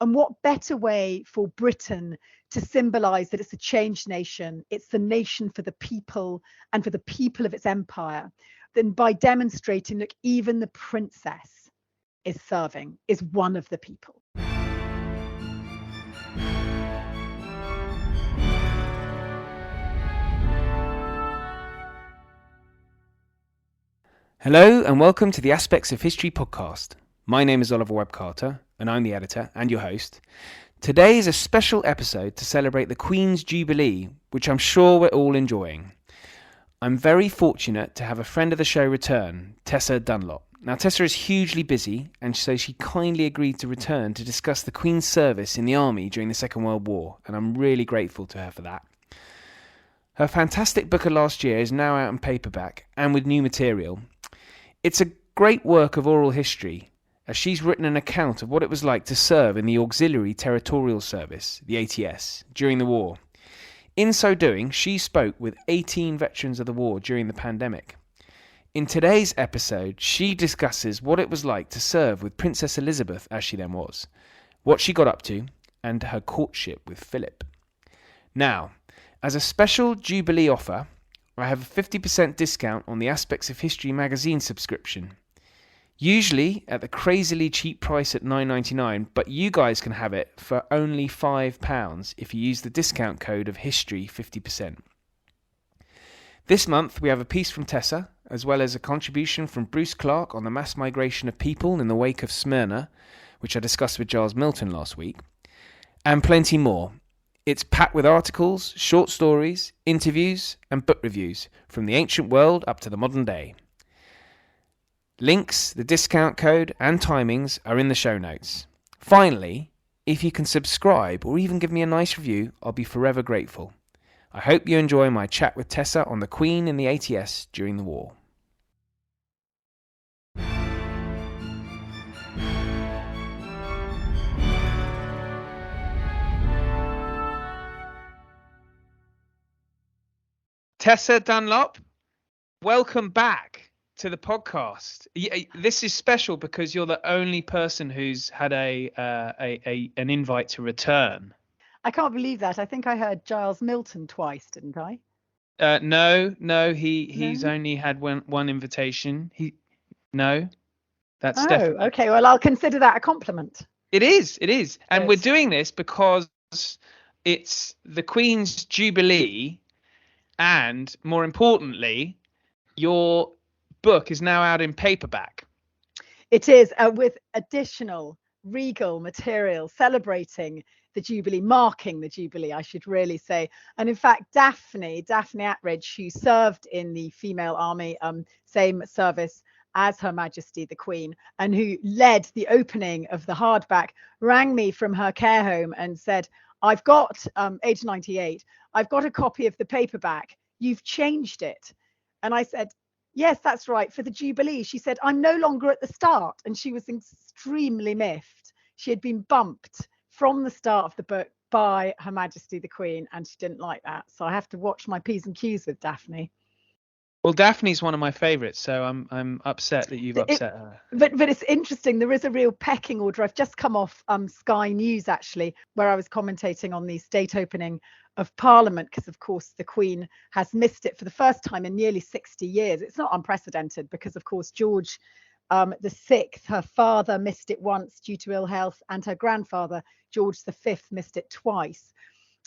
And what better way for Britain to symbolise that it's a changed nation, it's the nation for the people and for the people of its empire, than by demonstrating, look, even the princess is one of the people. Hello and welcome to the Aspects of History podcast. My name is Oliver Webb-Carter and I'm the editor and your host. Today is a special episode to celebrate the Queen's Jubilee, which I'm sure we're all enjoying. I'm very fortunate to have a friend of the show return, Tessa Dunlop. Now Tessa is hugely busy and so she kindly agreed to return to discuss the Queen's service in the army during the Second World War, and I'm really grateful to her for that. Her fantastic book of last year is now out in paperback and with new material. It's a great work of oral history, as she's written an account of what it was like to serve in the Auxiliary Territorial Service, the ATS, during the war. In so doing, she spoke with 18 veterans of the war during the pandemic. In today's episode, she discusses what it was like to serve with Princess Elizabeth, as she then was, what she got up to, and her courtship with Philip. Now, as a special Jubilee offer, I have a 50% discount on the Aspects of History magazine subscription. Usually at the crazily cheap price at $9.99, but you guys can have it for only £5 if you use the discount code of History 50%. This month we have a piece from Tessa, as well as a contribution from Bruce Clark on the mass migration of people in the wake of Smyrna, which I discussed with Giles Milton last week, and plenty more. It's packed with articles, short stories, interviews, and book reviews from the ancient world up to the modern day. Links, the discount code, and timings are in the show notes. Finally, if you can subscribe or even give me a nice review, I'll be forever grateful. I hope you enjoy my chat with Tessa on the Queen in the ATS during the war. Tessa Dunlop, welcome back to the podcast. This is special because you're the only person who's had an invite to return. I can't believe that. I think I heard Giles Milton twice, didn't I? No, he's only had one invitation. That's definitely. Okay. Well, I'll consider that a compliment. It is, and yes. We're doing this because it's the Queen's Jubilee. And more importantly, your book is now out in paperback. It is, with additional regal material celebrating the Jubilee, marking the Jubilee, I should really say. And in fact, Daphne Attridge, who served in the female army, same service as Her Majesty the Queen, and who led the opening of the hardback, rang me from her care home and said, I've got, age 98, I've got a copy of the paperback. You've changed it. And I said, yes, that's right, for the Jubilee. She said, I'm no longer at the start. And she was extremely miffed. She had been bumped from the start of the book by Her Majesty the Queen, and she didn't like that. So I have to watch my P's and Q's with Daphne. Well, Daphne's one of my favourites, so I'm upset that you've upset her. But it's interesting. There is a real pecking order. I've just come off Sky News, actually, where I was commentating on the state opening of Parliament, because, of course, the Queen has missed it for the first time in nearly 60 years. It's not unprecedented because, of course, George the Sixth, her father, missed it once due to ill health, and her grandfather, George the Fifth, missed it twice.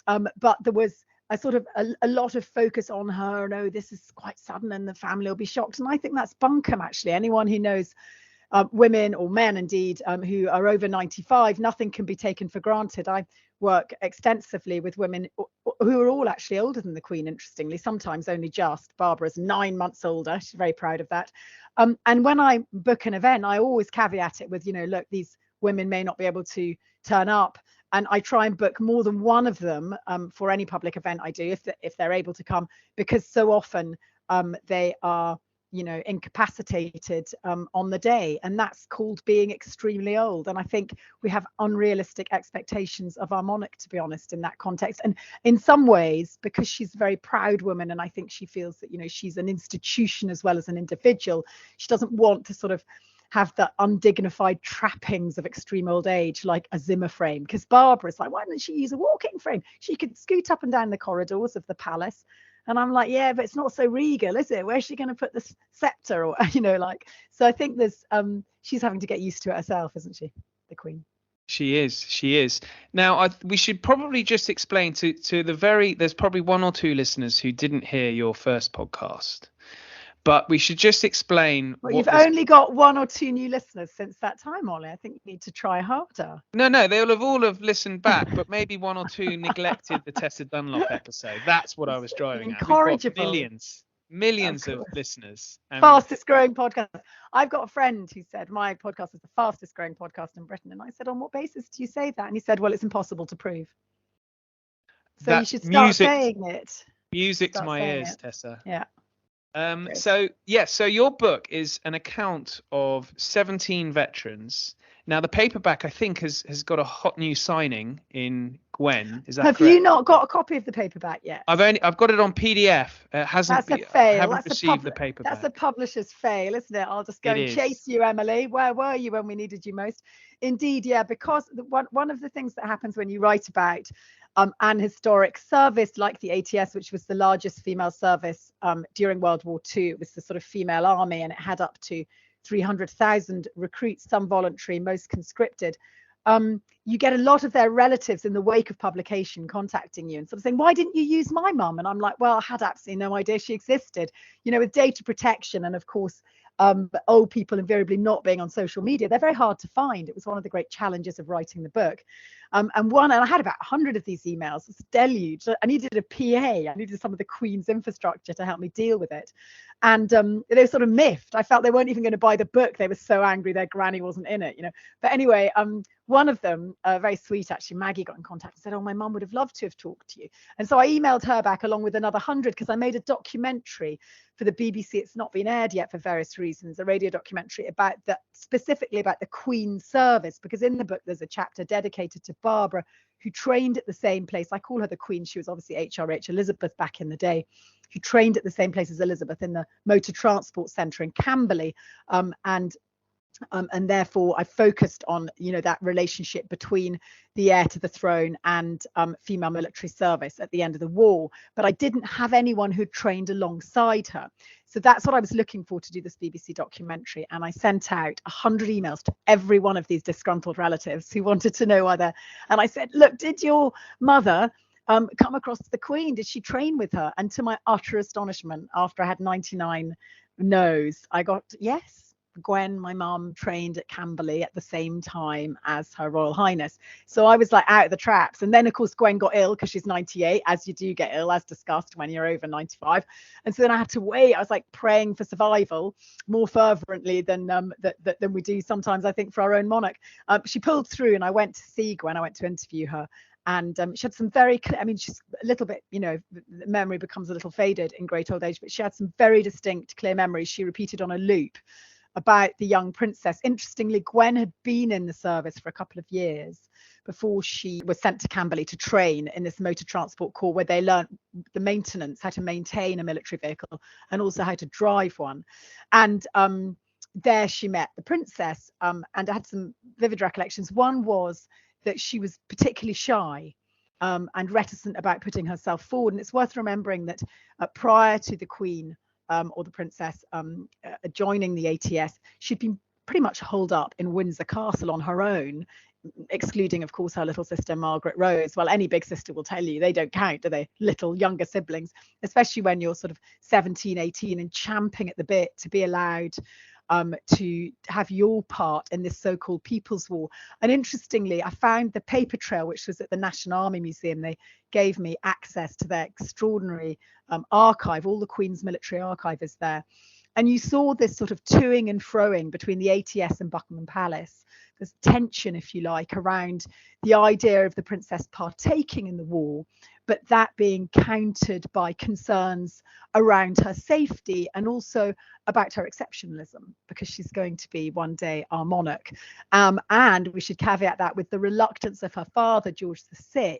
But there was a lot of focus on her, and this is quite sudden and the family will be shocked. And I think that's bunkum, actually. Anyone who knows women or men, indeed, who are over 95, nothing can be taken for granted. I work extensively with women who are all actually older than the Queen, interestingly, sometimes only just. Barbara's 9 months older. She's very proud of that. And when I book an event, I always caveat it with, look, these women may not be able to turn up. And I try and book more than one of them for any public event I do, if they're able to come, because so often they are, incapacitated on the day. And that's called being extremely old. And I think we have unrealistic expectations of our monarch, to be honest, in that context. And in some ways, because she's a very proud woman, and I think she feels that, she's an institution as well as an individual, she doesn't want to sort of have the undignified trappings of extreme old age, like a Zimmer frame. Because Barbara's like, why didn't she use a walking frame? She could scoot up and down the corridors of the palace. And I'm like, yeah, but it's not so regal, is it? Where's she going to put the scepter? Or, like, so I think there's, she's having to get used to it herself, isn't she, the Queen? She is. Now, we should probably just explain to there's probably one or two listeners who didn't hear your first podcast. But we should just explain. Well, you've only got one or two new listeners since that time, Ollie. I think you need to try harder. No, they'll all have listened back, but maybe one or two neglected the Tessa Dunlop episode. That's what I was driving at. We've got millions of listeners. Fastest growing podcast. I've got a friend who said my podcast is the fastest growing podcast in Britain. And I said, on what basis do you say that? And he said, well, it's impossible to prove. So you should start saying it. Music to my ears, Tessa. Yeah. So your book is an account of 17 veterans. Now the paperback, I think, has got a hot new signing in Gwen. Is that correct? Have you not got a copy of the paperback yet? I've got it on PDF. That's a fail. I haven't received the paperback. That's a publisher's fail, isn't it? I'll just go and chase you, Emily. Where were you when we needed you most? Indeed, yeah, because one of the things that happens when you write about an historic service like the ATS, which was the largest female service during World War II. It was the sort of female army, and it had up to 300,000 recruits, some voluntary, most conscripted. You get a lot of their relatives in the wake of publication contacting you and sort of saying, why didn't you use my mum? And I'm like, well, I had absolutely no idea she existed. With data protection and, of course, old people invariably not being on social media, they're very hard to find. It was one of the great challenges of writing the book. And I had about 100 of these emails. It's deluge. I needed a PA. I needed some of the Queen's infrastructure to help me deal with it. And they were sort of miffed. I felt they weren't even going to buy the book. They were so angry their granny wasn't in it, But anyway, one of them, very sweet actually, Maggie, got in contact and said, oh, my mum would have loved to have talked to you. And so I emailed her back along with another 100 because I made a documentary for the BBC. It's not been aired yet for various reasons, a radio documentary specifically about the Queen's service, because in the book there's a chapter dedicated to Barbara, who trained at the same place. I call her the Queen. She was obviously HRH Elizabeth back in the day, who trained at the same place as Elizabeth in the Motor Transport Centre in Camberley. And therefore I focused on, that relationship between the heir to the throne and female military service at the end of the war. But I didn't have anyone who trained alongside her. So that's what I was looking for to do this BBC documentary. And I sent out 100 emails to every one of these disgruntled relatives who wanted to know whether. And I said, look, did your mother come across the Queen? Did she train with her? And to my utter astonishment, after I had 99 no's, I got yes. Gwen, my mum, trained at Camberley at the same time as Her Royal Highness. So I was like out of the traps. And then, of course, Gwen got ill because she's 98, as you do get ill, as discussed, when you're over 95. And so then I had to wait. I was like praying for survival more fervently than we do sometimes, I think, for our own monarch. She pulled through, and I went to see Gwen. I went to interview her. And she had some she's a little bit, memory becomes a little faded in great old age, but she had some very distinct, clear memories she repeated on a loop about the young princess. Interestingly, Gwen had been in the service for a couple of years before she was sent to Camberley to train in this motor transport corps, where they learnt the maintenance, how to maintain a military vehicle and also how to drive one. And there she met the princess, and I had some vivid recollections. One was that she was particularly shy and reticent about putting herself forward. And it's worth remembering that prior to the Queen or the princess joining the ATS, she'd been pretty much holed up in Windsor Castle on her own, excluding, of course, her little sister Margaret Rose. Well, any big sister will tell you they don't count, do they? Little younger siblings, especially when you're sort of 17, 18 and champing at the bit to be allowed to have your part in this so-called People's War. And interestingly, I found the paper trail, which was at the National Army Museum. They gave me access to their extraordinary archive. All the Queen's military archive is there. And you saw this sort of toing and froing between the ATS and Buckingham Palace. There's tension, if you like, around the idea of the princess partaking in the war, but that being countered by concerns around her safety and also about her exceptionalism, because she's going to be one day our monarch. And we should caveat that with the reluctance of her father, George VI,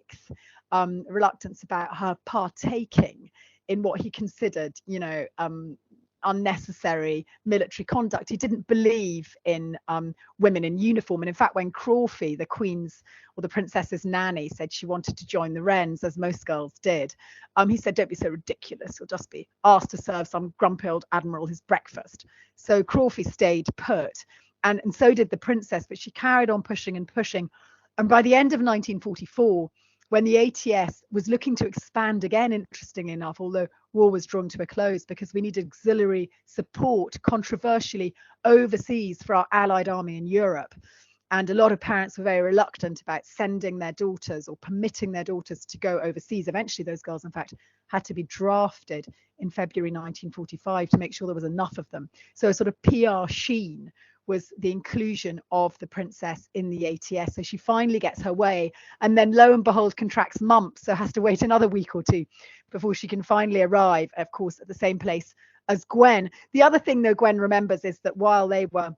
reluctance about her partaking in what he considered, unnecessary military conduct. He didn't believe in women in uniform. And in fact, when Crawfie, the Queen's or the Princess's nanny, said she wanted to join the Wrens, as most girls did, he said, don't be so ridiculous. You'll just be asked to serve some grumpy old admiral his breakfast. So Crawfie stayed put. And so did the Princess, but she carried on pushing and pushing. And by the end of 1944, when the ATS was looking to expand again, interestingly enough, although war was drawn to a close because we needed auxiliary support, controversially, overseas for our allied army in Europe. And a lot of parents were very reluctant about sending their daughters or permitting their daughters to go overseas. Eventually, those girls, in fact, had to be drafted in February 1945 to make sure there was enough of them. So a sort of PR sheen was the inclusion of the Princess in the ATS. So she finally gets her way, and then lo and behold contracts mumps, so has to wait another week or two before she can finally arrive, of course, at the same place as Gwen. The other thing, though, Gwen remembers is that while they were,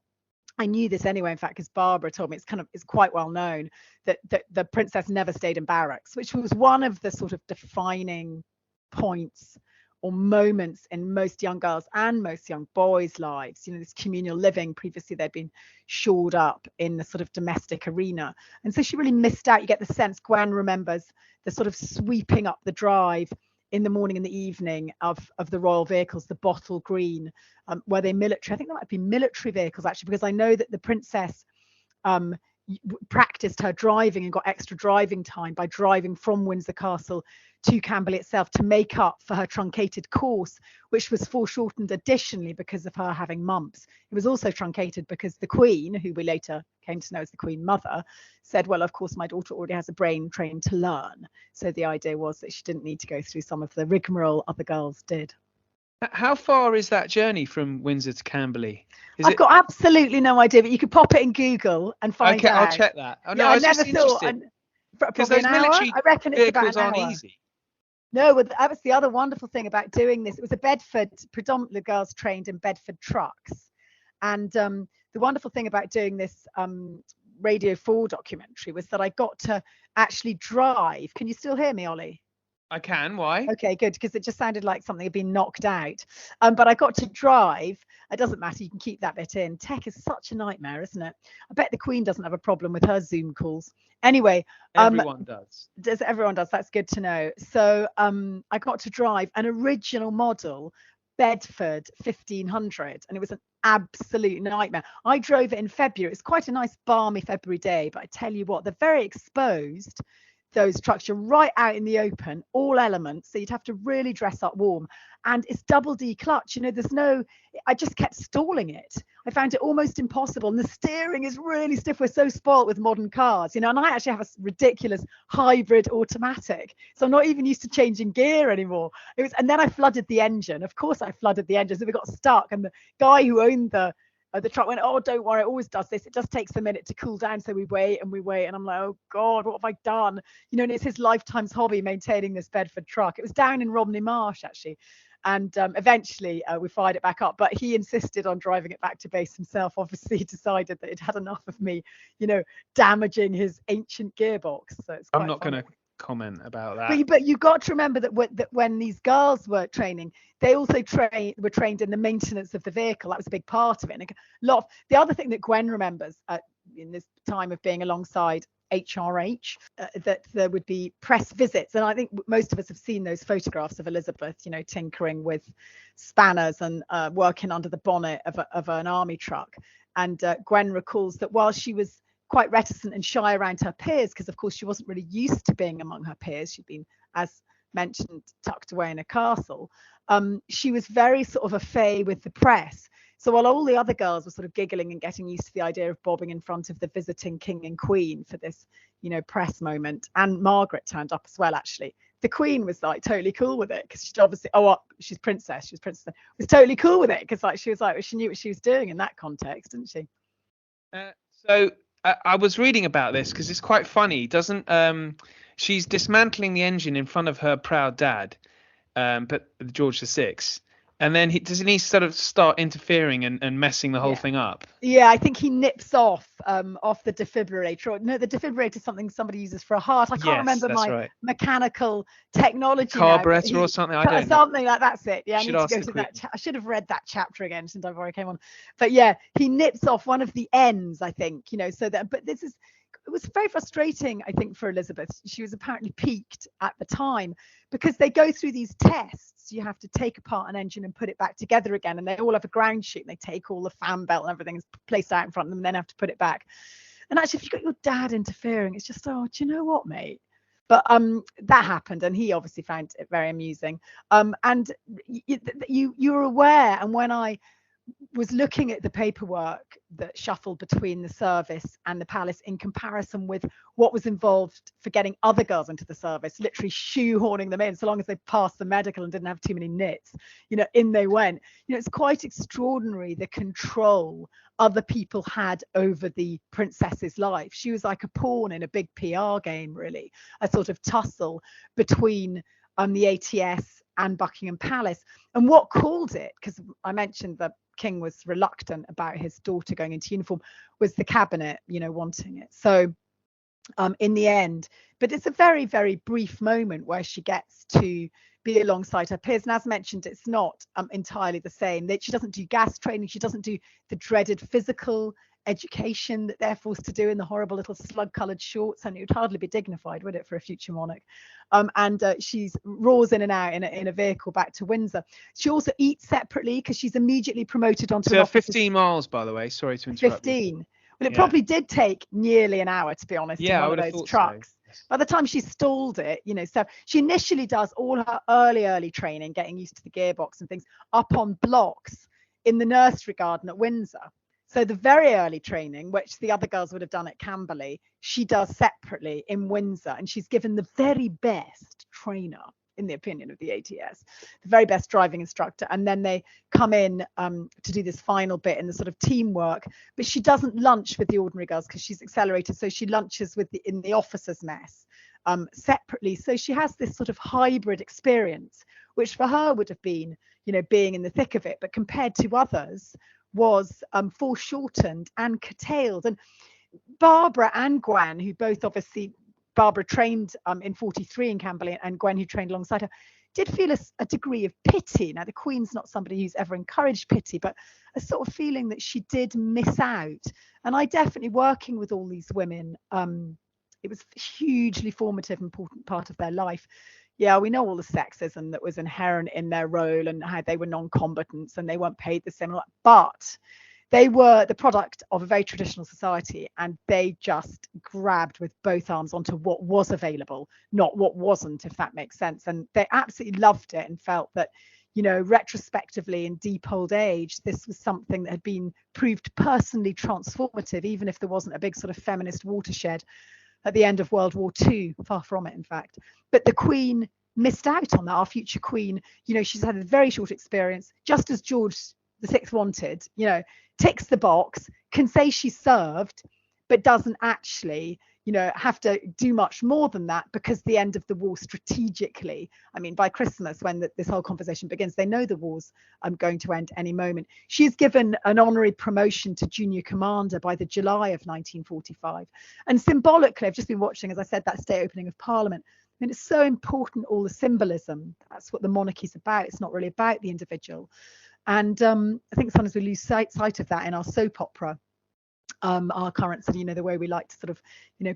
I knew this anyway, in fact, because Barbara told me, it's quite well known that the Princess never stayed in barracks, which was one of the sort of defining points or moments in most young girls and most young boys' lives. You know, this communal living. Previously, they'd been shored up in the sort of domestic arena. And so she really missed out. You get the sense, Gwen remembers the sort of sweeping up the drive in the morning and the evening of the royal vehicles, the bottle green, were they military? I think there might be military vehicles, actually, because I know that the Princess practiced her driving and got extra driving time by driving from Windsor Castle to Camberley itself to make up for her truncated course, which was foreshortened additionally because of her having mumps. It was also truncated because the Queen, who we later came to know as the Queen Mother, said, well, of course, my daughter already has a brain trained to learn. So the idea was that she didn't need to go through some of the rigmarole other girls did. How far is that journey from Windsor to Camberley? I've got absolutely no idea, but you could pop it in Google and find out. Okay, I'll check that. Oh, no, yeah, I never thought. Because those military I reckon it's about an hour. Easy. No, well, that was the other wonderful thing about doing this. It was a Bedford, predominantly girls trained in Bedford trucks. And the wonderful thing about doing this Radio 4 documentary was that I got to actually drive. Can you still hear me, Ollie? I can. Why? Okay, good, because it just sounded like something had been knocked out. But I got to drive. It doesn't matter. You can keep that bit in. Tech is such a nightmare, isn't it? I bet the Queen doesn't have a problem with her Zoom calls. Anyway. Everyone does. Everyone does. That's good to know. So I got to drive an original model Bedford 1500, and it was an absolute nightmare. I drove it in February. It's quite a nice balmy February day, but I tell you what, they're very exposed. Those trucks, you're right out in the open, all elements, so you'd have to really dress up warm. And it's double D clutch, you know, I just kept stalling it. I found it almost impossible, and the steering is really stiff. We're so spoilt with modern cars, you know, and I actually have a ridiculous hybrid automatic, so I'm not even used to changing gear anymore. And then I flooded the engine. Of course I flooded the engine, so we got stuck, and the guy who owned the truck went, oh, don't worry, it always does this. It just takes a minute to cool down. So we wait. And I'm like, oh, God, what have I done? You know, and it's his lifetime's hobby, maintaining this Bedford truck. It was down in Romney Marsh, actually. And eventually we fired it back up. But he insisted on driving it back to base himself. Obviously, he decided that he'd had enough of me, you know, damaging his ancient gearbox. So it's I'm not going to comment about that. But you got to remember that when these girls were training, they also were trained in the maintenance of the vehicle. That was a big part of it. And the other thing that Gwen remembers in this time of being alongside HRH, that there would be press visits. And I think most of us have seen those photographs of Elizabeth, you know, tinkering with spanners and working under the bonnet of an army truck. And Gwen recalls that while she was quite reticent and shy around her peers, because of course she wasn't really used to being among her peers, she'd been, as mentioned, tucked away in a castle, she was very sort of a fay with the press. So while all the other girls were sort of giggling and getting used to the idea of bobbing in front of the visiting king and queen for this, you know, press moment, and Margaret turned up as well, actually, the Queen was like totally cool with it, because she's obviously, she's princess, was totally cool with it, because like she was like, she knew what she was doing in that context, didn't she? So I was reading about this because it's quite funny. She's dismantling the engine in front of her proud dad, but George VI, And then doesn't he sort of start interfering and messing the whole thing up? Yeah, I think he nips off the defibrillator. Or, no, the defibrillator is something somebody uses for a heart. I can't remember my mechanical technology carburetor or something. I don't know. Something like that's it. Yeah, I need to go to that. I should have read that chapter again since before I came on. But yeah, he nips off one of the ends, I think. So that. But it was very frustrating, I think, for Elizabeth. She was apparently peaked at the time because they go through these tests. You have to take apart an engine and put it back together again. And they all have a ground chute. And they take all the fan belt and everything is placed out in front of them and then have to put it back. And actually, if you've got your dad interfering, it's just, oh, do you know what, mate? But that happened, and he obviously found it very amusing. And you're aware, and when I was looking at the paperwork that shuffled between the service and the palace in comparison with what was involved for getting other girls into the service, literally shoehorning them in so long as they passed the medical and didn't have too many nits, in they went. It's quite extraordinary the control other people had over the princess's life. She was like a pawn in a big PR game, really, a sort of tussle between the ATS and Buckingham Palace. And what called it, because I mentioned the King was reluctant about his daughter going into uniform, was the cabinet, wanting it. So in the end, but it's a very, very brief moment where she gets to be alongside her peers. And as mentioned, it's not entirely the same. She doesn't do gas training. She doesn't do the dreaded physical education that they're forced to do in the horrible little slug-coloured shorts, and it would hardly be dignified, would it, for a future monarch? And she's roars in and out in a vehicle back to Windsor. She also eats separately because she's immediately promoted onto. So 15 miles, by the way. Sorry to interrupt. 15. Well, it probably did take nearly an hour, to be honest. Yeah, in one of those trucks. So. By the time she stalled it, so she initially does all her early training, getting used to the gearbox and things, up on blocks in the nursery garden at Windsor. So the very early training, which the other girls would have done at Camberley, she does separately in Windsor, and she's given the very best trainer, in the opinion of the ATS, the very best driving instructor. And then they come in to do this final bit in the sort of teamwork. But she doesn't lunch with the ordinary girls because she's accelerated. So she lunches in the officers' mess separately. So she has this sort of hybrid experience, which for her would have been, being in the thick of it. But compared to others, was foreshortened and curtailed. And Barbara and Gwen, who both obviously, Barbara trained in 43 in Camberley, and Gwen, who trained alongside her, did feel a degree of pity. Now, the Queen's not somebody who's ever encouraged pity, but a sort of feeling that she did miss out. And I definitely, working with all these women, it was a hugely formative, important part of their life. Yeah, we know all the sexism that was inherent in their role and how they were non-combatants and they weren't paid the same, but they were the product of a very traditional society, and they just grabbed with both arms onto what was available, not what wasn't, if that makes sense. And they absolutely loved it and felt that, retrospectively in deep old age, this was something that had been proved personally transformative, even if there wasn't a big sort of feminist watershed at the end of World War II, far from it, in fact. But the Queen missed out on that. Our future Queen, she's had a very short experience, just as George VI wanted, ticks the box, can say she served, but doesn't actually, have to do much more than that, because the end of the war strategically, I mean, by Christmas, when this whole conversation begins, they know the war's going to end any moment. She's given an honorary promotion to junior commander by the July of 1945. And symbolically, I've just been watching, as I said, that state opening of Parliament. I mean, it's so important, all the symbolism. That's what the monarchy's about. It's not really about the individual. And I think sometimes we lose sight of that in our soap opera. Our current, the way we like to sort of,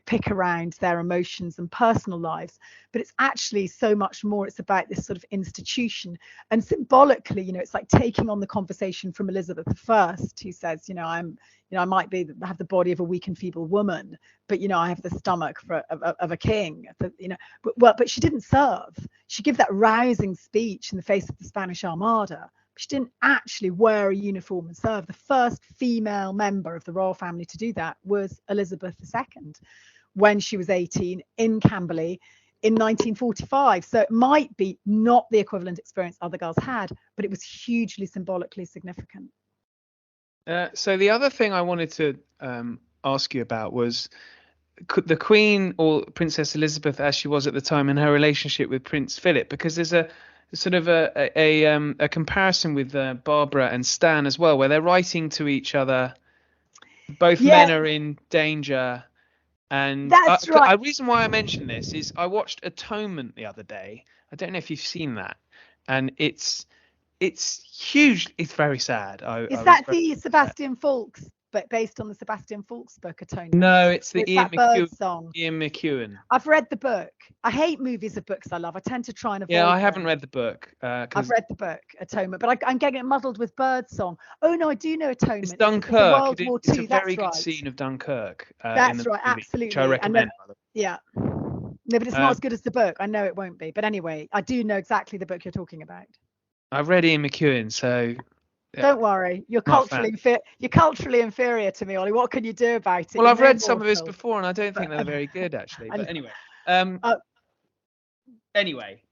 pick around their emotions and personal lives, but it's actually so much more. It's about this sort of institution, and symbolically, it's like taking on the conversation from Elizabeth I, who says, I might have the body of a weak and feeble woman, but I have the stomach of a king. But she didn't serve. She gave that rousing speech in the face of the Spanish Armada. She didn't actually wear a uniform and serve. The first female member of the royal family to do that was Elizabeth II when she was 18 in Camberley in 1945. So it might be not the equivalent experience other girls had, but it was hugely symbolically significant. So the other thing I wanted to ask you about was the Queen, or Princess Elizabeth as she was at the time, and her relationship with Prince Philip, because there's sort of a comparison with Barbara and Stan as well, where they're writing to each other. Both men are in danger. And That's right. the reason why I mention this is I watched Atonement the other day. I don't know if you've seen that, and it's huge. It's very sad. Is that the Sebastian Faulks, but based on the Sebastian Faulks book Atonement? No, it's the Ian McEwan song. Ian McEwan. I've read the book. I hate movies of books I love. I tend to try and avoid. Yeah, I haven't read the book. I've read the book Atonement, but I'm getting it muddled with Birdsong. Oh no, I do know Atonement. It's Dunkirk. It's a very good scene of Dunkirk. That's right, absolutely. Which I recommend. Yeah. No, but it's not as good as the book. I know it won't be. But anyway, I do know exactly the book you're talking about. I've read Ian McEwan, so don't worry. You're culturally inferior to me, Ollie. What can you do about it? Well, I've read some of his before, and I don't think they're very good, actually. But anyway,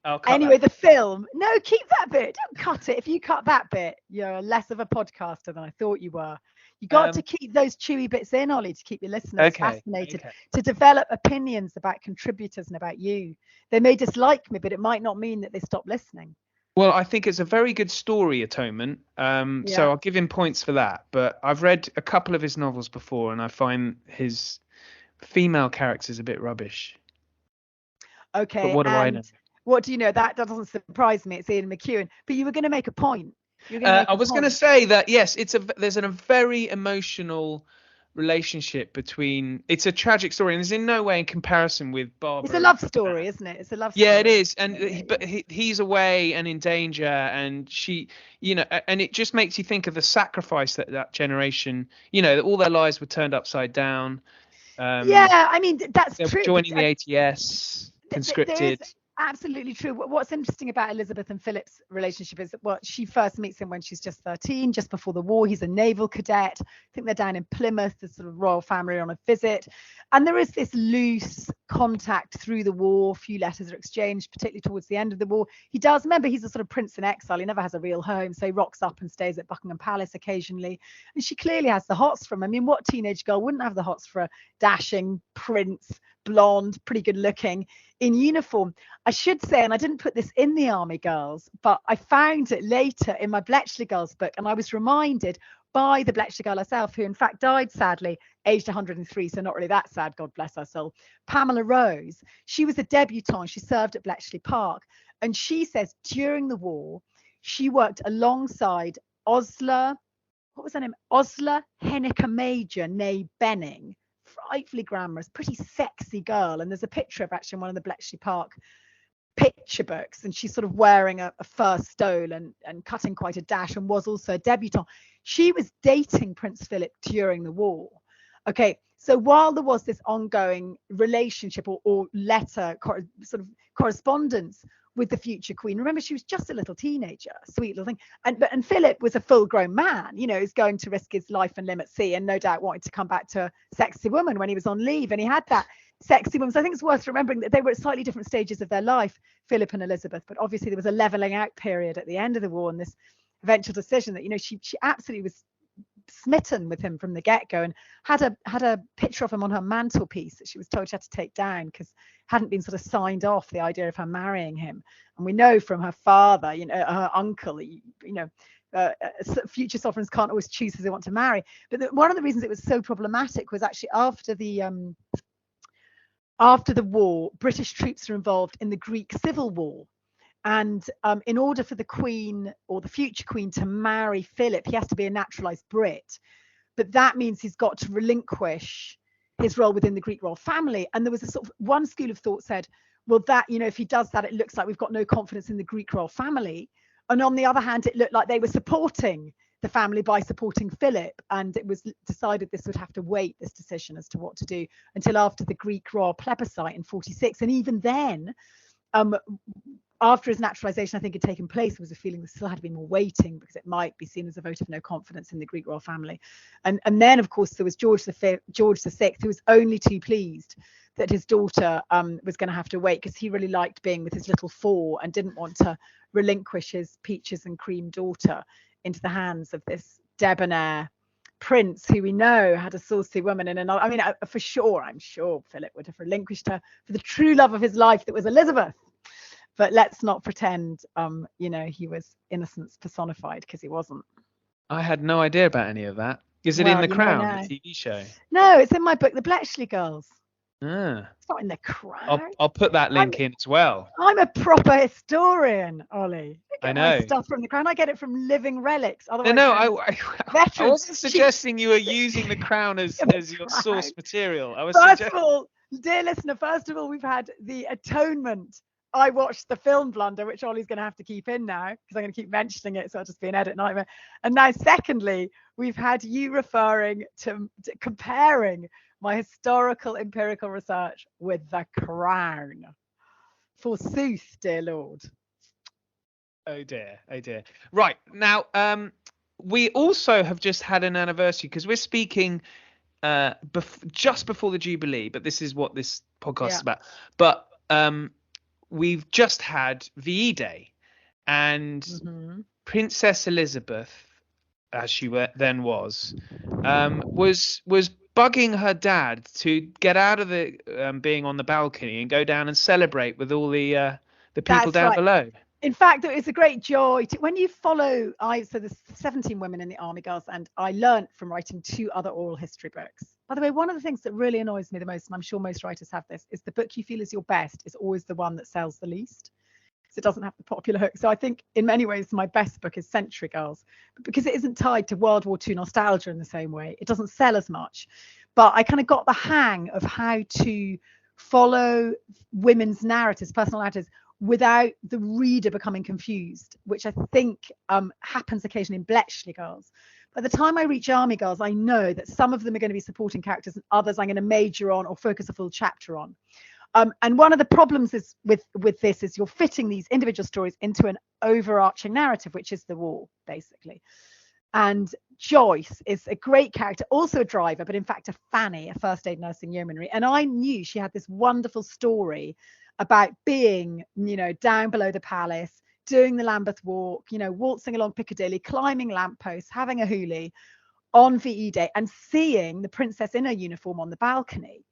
the film. No, keep that bit. Don't cut it. If you cut that bit, you're less of a podcaster than I thought you were. You got to keep those chewy bits in, Ollie, to keep your listeners fascinated, to develop opinions about contributors and about you. They may dislike me, but it might not mean that they stop listening. Well, I think it's a very good story, Atonement. So I'll give him points for that. But I've read a couple of his novels before, and I find his female characters a bit rubbish. Okay. But what do I know? What do you know? That doesn't surprise me. It's Ian McEwan. But you were going to make a point. I was going to say that, yes, there's a very emotional relationship between. It's a tragic story, and there's in no way in comparison with Barbara. It's a love story, isn't it? It's a love story. Yeah, it is. And he's away and in danger, and she, and it just makes you think of the sacrifice that generation, all their lives were turned upside down. I mean, that's true. Joining the ATS, conscripted. Absolutely true. What's interesting about Elizabeth and Philip's relationship is that she first meets him when she's just 13, just before the war. He's a naval cadet. I think they're down in Plymouth, the sort of royal family on a visit. And there is this loose contact through the war. A few letters are exchanged, particularly towards the end of the war. Remember, he's a sort of prince in exile. He never has a real home. So he rocks up and stays at Buckingham Palace occasionally. And she clearly has the hots for him. I mean, what teenage girl wouldn't have the hots for a dashing prince, blonde, pretty good looking, in uniform? I should say, and I didn't put this in the Army Girls, but I found it later in my Bletchley Girls book, and I was reminded by the Bletchley girl herself, who in fact died sadly, aged 103, so not really that sad, God bless her soul, Pamela Rose. She was a debutante. She served at Bletchley Park, and she says during the war, she worked alongside Osler Henniker Major, née Benning, frightfully glamorous, pretty sexy girl. And there's a picture of actually one of the Bletchley Park picture books, and she's sort of wearing a fur stole and cutting quite a dash, and was also a debutante. She was dating Prince Philip during the war. Okay, so while there was this ongoing relationship or letter sort of correspondence with the future queen, remember she was just a little teenager, sweet little thing, and Philip was a full-grown man, he's going to risk his life and limb at sea, and no doubt wanted to come back to a sexy woman when he was on leave, and he had that sexy woman. So I think it's worth remembering that they were at slightly different stages of their life, Philip and Elizabeth, but obviously there was a leveling out period at the end of the war, and this eventual decision that she absolutely was smitten with him from the get-go, and had a picture of him on her mantelpiece that she was told she had to take down because hadn't been sort of signed off, the idea of her marrying him. And we know from her father, her uncle, future sovereigns can't always choose who they want to marry. But one of the reasons it was so problematic was actually after the war, British troops were involved in the Greek Civil War. And in order for the Queen or the future Queen to marry Philip, he has to be a naturalized Brit. But that means he's got to relinquish his role within the Greek royal family. And there was a sort of one school of thought said, well, that, if he does that, it looks like we've got no confidence in the Greek royal family. And on the other hand, it looked like they were supporting the family by supporting Philip. And it was decided this would have to wait, this decision as to what to do, until after the Greek royal plebiscite in 46. And even then, after his naturalization, I think, had taken place, there was a feeling there still had to be more waiting because it might be seen as a vote of no confidence in the Greek royal family. And then, of course, there was George VI, who was only too pleased that his daughter was going to have to wait because he really liked being with his little four and didn't want to relinquish his peaches and cream daughter into the hands of this debonair prince who we know had a saucy woman in another. I mean, I'm sure Philip would have relinquished her for the true love of his life that was Elizabeth. But let's not pretend, he was innocence personified, because he wasn't. I had no idea about any of that. Is it in The Crown, the TV show? No, it's in my book, The Bletchley Girls. Ah. It's not in The Crown. I'll put that link in as well. I'm a proper historian, Ollie. I know. My stuff from The Crown. I get it from living relics. Otherwise, I wasn't suggesting you were using The Crown as your source material. First of all, dear listener, we've had The Atonement. I watched the film Blunder, which Ollie's going to have to keep in now, because I'm going to keep mentioning it, so it'll just be an edit nightmare. And now, secondly, we've had you referring to comparing my historical empirical research with The Crown. Forsooth, dear Lord. Oh dear. Right, now, we also have just had an anniversary, because we're speaking just before the Jubilee, but this is what this podcast is about. But we've just had VE Day, and Princess Elizabeth, as she then was bugging her dad to get out of the being on the balcony and go down and celebrate with all the people down below. In fact, it was a great joy when you follow. So there's 17 women in the Army Girls, and I learned from writing 2 other oral history books. By the way, one of the things that really annoys me the most, and I'm sure most writers have this, is the book you feel is your best is always the one that sells the least, because it doesn't have the popular hook. So I think in many ways my best book is Century Girls, but because it isn't tied to World War II nostalgia in the same way, it doesn't sell as much. But I kind of got the hang of how to follow women's narratives, personal narratives, without the reader becoming confused, which I think happens occasionally in Bletchley Girls. By the time I reach Army Girls, I know that some of them are going to be supporting characters and others I'm going to major on or focus a full chapter on. And one of the problems is with this is you're fitting these individual stories into an overarching narrative, which is the war, basically. And Joyce is a great character, also a driver, but in fact a fanny, a first aid nursing yeomanry. And I knew she had this wonderful story about being, down below the palace, doing the Lambeth Walk, waltzing along Piccadilly, climbing lampposts, having a hoolie on VE Day and seeing the princess in her uniform on the balcony.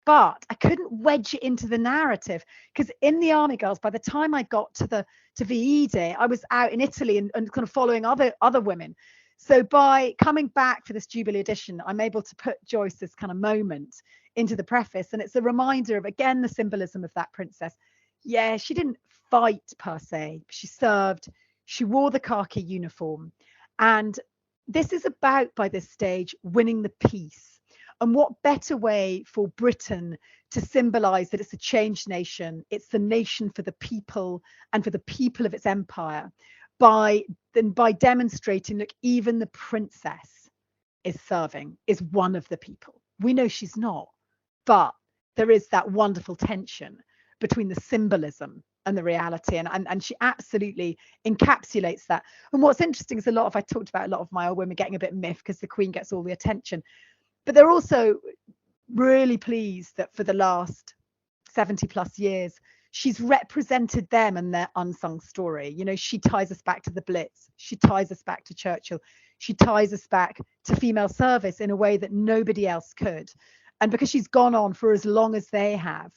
But I couldn't wedge it into the narrative, because in the Army Girls, by the time I got to VE Day, I was out in Italy and kind of following other women. So by coming back for this Jubilee edition, I'm able to put Joyce's kind of moment into the preface. And it's a reminder of, again, the symbolism of that princess. Yeah, she didn't fight per se. She served. She wore the khaki uniform. And this is about, by this stage, winning the peace. And what better way for Britain to symbolize that it's a changed nation, it's the nation for the people and for the people of its empire, by demonstrating, look, even the princess is one of the people. We know she's not, but there is that wonderful tension between the symbolism and the reality, and she absolutely encapsulates that. And what's interesting is I talked about a lot of my old women getting a bit miffed because the Queen gets all the attention, but they're also really pleased that for the last 70 plus years she's represented them and their unsung story. She ties us back to the Blitz. She ties us back to Churchill. She ties us back to female service in a way that nobody else could. And because she's gone on for as long as they have,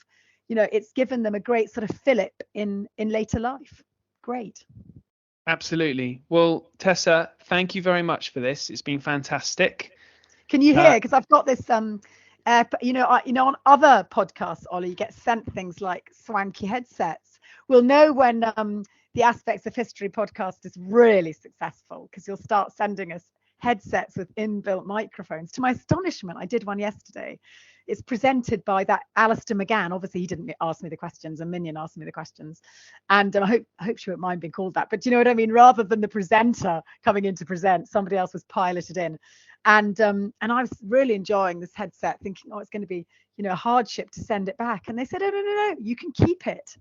it's given them a great sort of fillip in later life. Great. Absolutely. Well, Tessa, thank you very much for this. It's been fantastic. Can you hear? Because I've got this on other podcasts, Ollie, you get sent things like swanky headsets. We'll know when the Aspects of History podcast is really successful, because you'll start sending us headsets with inbuilt microphones. To my astonishment, I did one yesterday. It's presented by that Alistair McGann. Obviously, he didn't ask me the questions, and Minion asked me the questions. And I hope she won't mind being called that. But you know what I mean? Rather than the presenter coming in to present, somebody else was piloted in. And I was really enjoying this headset, thinking, it's going to be, a hardship to send it back. And they said, oh, no, you can keep it.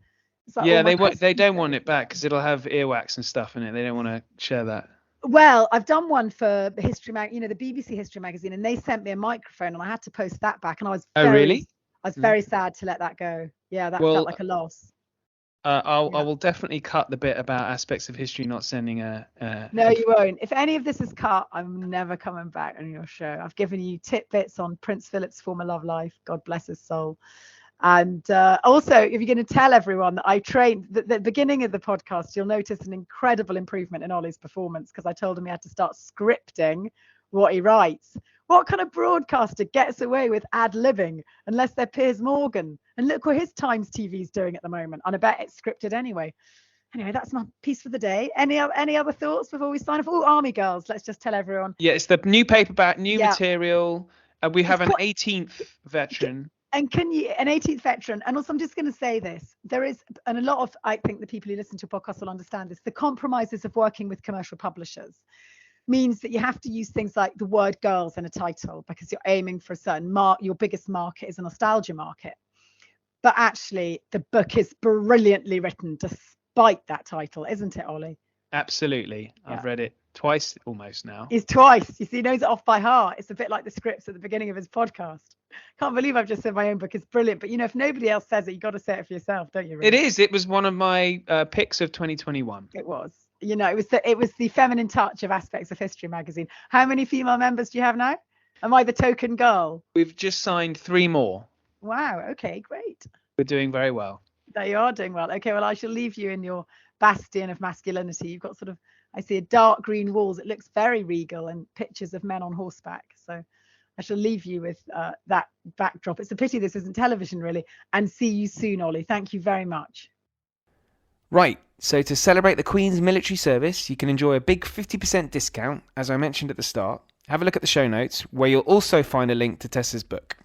Like, yeah, they don't want it back because it'll have earwax and stuff in it. They don't want to share that. Well, I've done one for the History the BBC History magazine, and they sent me a microphone, and I had to post that back. And I was very sad to let that go. Yeah, that felt like a loss. I will definitely cut the bit about Aspects of History not sending No, you won't. If any of this is cut, I'm never coming back on your show. I've given you tidbits on Prince Philip's former love life. God bless his soul. And also, if you're going to tell everyone that I trained, the beginning of the podcast, you'll notice an incredible improvement in Ollie's performance because I told him he had to start scripting what he writes. What kind of broadcaster gets away with ad-libbing unless they're Piers Morgan? And look what his Times TV's doing at the moment. And I bet it's scripted anyway. Anyway, that's my piece for the day. Any other thoughts before we sign off? Oh, Army Girls. Let's just tell everyone. Yeah, it's the new paperback, new material. We have an 18th veteran. And an 18th veteran, and also I'm just going to say this, there is, and a lot of, I think the people who listen to a podcast will understand this, the compromises of working with commercial publishers means that you have to use things like the word girls in a title because you're aiming for a certain your biggest market is a nostalgia market. But actually, the book is brilliantly written despite that title, isn't it, Ollie? Absolutely. Yeah. I've read it twice almost now. It's twice. You see, he knows it off by heart. It's a bit like the scripts at the beginning of his podcast. Can't believe I've just said my own book is brilliant. But, if nobody else says it, you've got to say it for yourself, don't you? Really? It is. It was one of my picks of 2021. It was. It was the feminine touch of Aspects of History magazine. How many female members do you have now? Am I the token girl? We've just signed 3 more. Wow. Okay, great. We're doing very well. They are doing well. Okay, well, I shall leave you in your bastion of masculinity. You've got I see a dark green walls. It looks very regal and pictures of men on horseback. So I shall leave you with that backdrop. It's a pity this isn't television, really. And see you soon, Ollie. Thank you very much. Right. So to celebrate the Queen's military service, you can enjoy a big 50% discount, as I mentioned at the start. Have a look at the show notes, where you'll also find a link to Tessa's book.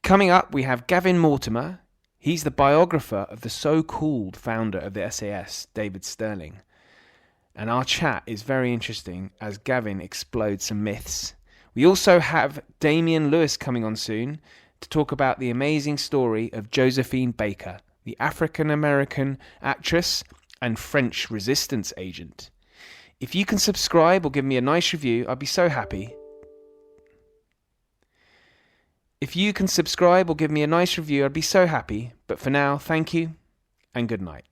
Coming up, we have Gavin Mortimer. He's the biographer of the so-called founder of the SAS, David Stirling. And our chat is very interesting as Gavin explodes some myths. We also have Damian Lewis coming on soon to talk about the amazing story of Josephine Baker, the African-American actress and French resistance agent. If you can subscribe or give me a nice review, I'd be so happy. But for now, thank you and good night.